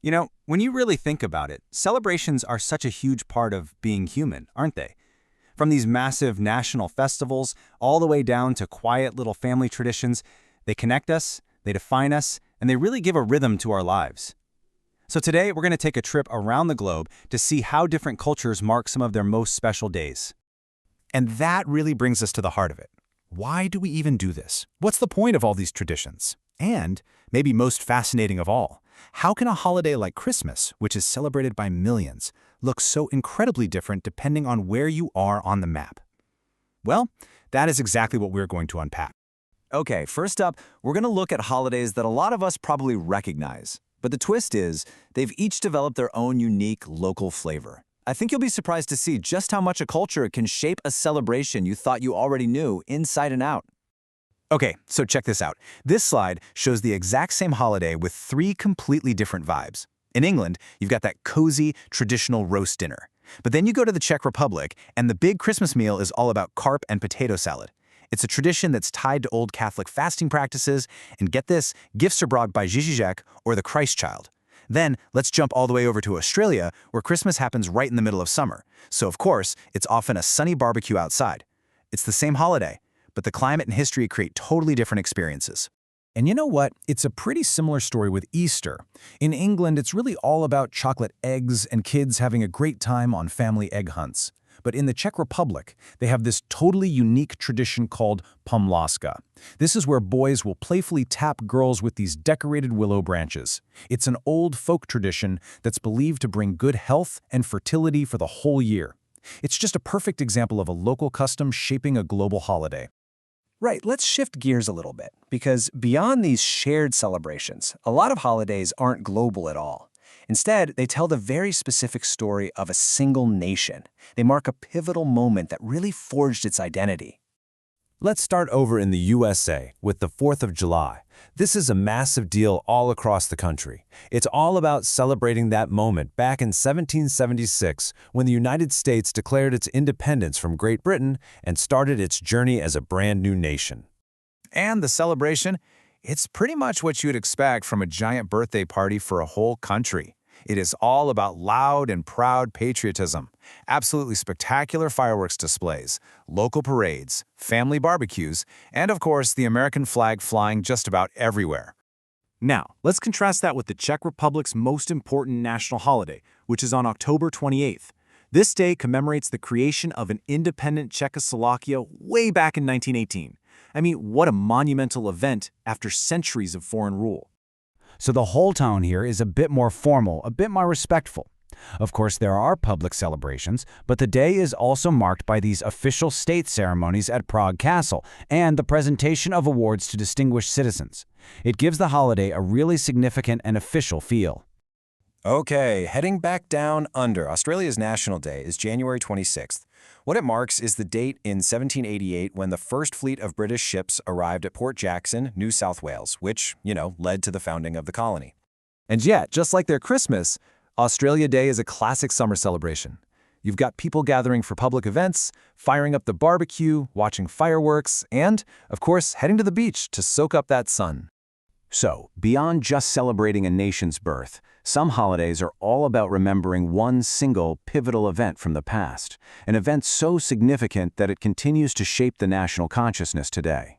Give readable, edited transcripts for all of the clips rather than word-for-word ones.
When you really think about it, celebrations are such a huge part of being human, aren't they? From these massive national festivals all the way down to quiet little family traditions, they connect us, they define us, and they really give a rhythm to our lives. So today, we're going to take a trip around the globe to see how different cultures mark some of their most special days. And that really brings us to the heart of it. Why do we even do this? What's the point of all these traditions? And, maybe most fascinating of all, how can a holiday like Christmas, which is celebrated by millions, look so incredibly different depending on where you are on the map? Well, that is exactly what we're going to unpack. Okay, first up, we're going to look at holidays that a lot of us probably recognize. But the twist is, they've each developed their own unique local flavor. I think you'll be surprised to see just how much a culture can shape a celebration you thought you already knew inside and out. Okay, so check this out. This slide shows the exact same holiday with three completely different vibes. In England, you've got that cozy, traditional roast dinner. But then you go to the Czech Republic, and the big Christmas meal is all about carp and potato salad. It's a tradition that's tied to old Catholic fasting practices, and get this, gifts are brought by Zizek or the Christ child. Then, let's jump all the way over to Australia, where Christmas happens right in the middle of summer. So of course, it's often a sunny barbecue outside. It's the same holiday, but the climate and history create totally different experiences. And you know what? It's a pretty similar story with Easter. In England, it's really all about chocolate eggs and kids having a great time on family egg hunts. But in the Czech Republic, they have this totally unique tradition called pomláska. This is where boys will playfully tap girls with these decorated willow branches. It's an old folk tradition that's believed to bring good health and fertility for the whole year. It's just a perfect example of a local custom shaping a global holiday. Right, let's shift gears a little bit, because beyond these shared celebrations, a lot of holidays aren't global at all. Instead, they tell the very specific story of a single nation. They mark a pivotal moment that really forged its identity. Let's start over in the USA with the 4th of July. This is a massive deal all across the country. It's all about celebrating that moment back in 1776 when the United States declared its independence from Great Britain and started its journey as a brand new nation. And the celebration? It's pretty much what you'd expect from a giant birthday party for a whole country. It is all about loud and proud patriotism, absolutely spectacular fireworks displays, local parades, family barbecues, and of course the American flag flying just about everywhere. Now, let's contrast that with the Czech Republic's most important national holiday, which is on October 28th. This day commemorates the creation of an independent Czechoslovakia way back in 1918. I mean, what a monumental event after centuries of foreign rule. So the whole town here is a bit more formal, a bit more respectful. Of course, there are public celebrations, but the day is also marked by these official state ceremonies at Prague Castle and the presentation of awards to distinguished citizens. It gives the holiday a really significant and official feel. Okay, heading back down under, Australia's National Day is January 26th. What it marks is the date in 1788 when the first fleet of British ships arrived at Port Jackson, New South Wales, which, led to the founding of the colony. And yet, just like their Christmas, Australia Day is a classic summer celebration. You've got people gathering for public events, firing up the barbecue, watching fireworks, and, of course, heading to the beach to soak up that sun. So, beyond just celebrating a nation's birth, some holidays are all about remembering one single pivotal event from the past, an event so significant that it continues to shape the national consciousness today.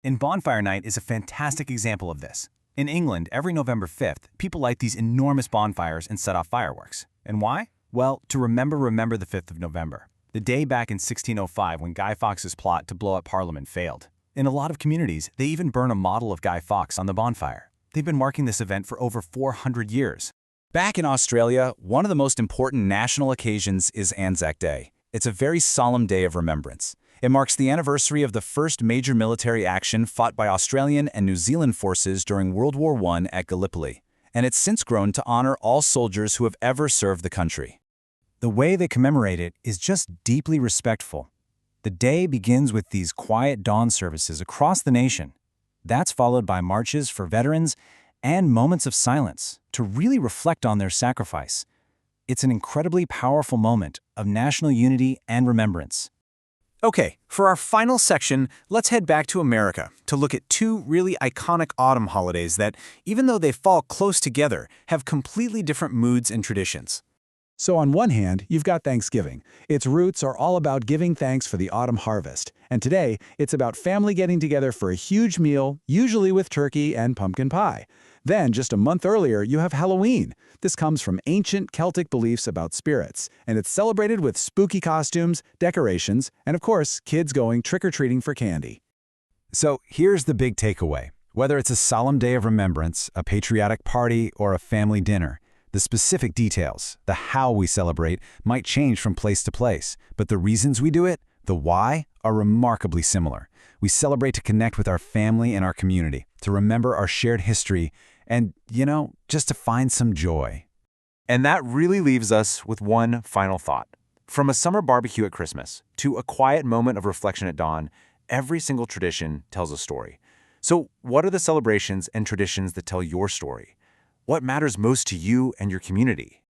And Bonfire Night is a fantastic example of this. In England, every November 5th, people light these enormous bonfires and set off fireworks. And why? Well, to remember the 5th of November, the day back in 1605 when Guy Fawkes's plot to blow up Parliament failed. In a lot of communities, they even burn a model of Guy Fawkes on the bonfire. They've been marking this event for over 400 years. Back in Australia, one of the most important national occasions is Anzac Day. It's a very solemn day of remembrance. It marks the anniversary of the first major military action fought by Australian and New Zealand forces during World War I at Gallipoli, and it's since grown to honor all soldiers who have ever served the country. The way they commemorate it is just deeply respectful. The day begins with these quiet dawn services across the nation. That's followed by marches for veterans and moments of silence to really reflect on their sacrifice. It's an incredibly powerful moment of national unity and remembrance. Okay, for our final section, let's head back to America to look at two really iconic autumn holidays that, even though they fall close together, have completely different moods and traditions. So on one hand, you've got Thanksgiving. Its roots are all about giving thanks for the autumn harvest. And today, it's about family getting together for a huge meal, usually with turkey and pumpkin pie. Then, just a month earlier, you have Halloween. This comes from ancient Celtic beliefs about spirits, and it's celebrated with spooky costumes, decorations, and of course, kids going trick-or-treating for candy. So here's the big takeaway. Whether it's a solemn day of remembrance, a patriotic party, or a family dinner, the specific details, the how we celebrate, might change from place to place, but the reasons we do it, the why, are remarkably similar. We celebrate to connect with our family and our community, to remember our shared history, and, just to find some joy. And that really leaves us with one final thought. From a summer barbecue at Christmas to a quiet moment of reflection at dawn, every single tradition tells a story. So what are the celebrations and traditions that tell your story? What matters most to you and your community?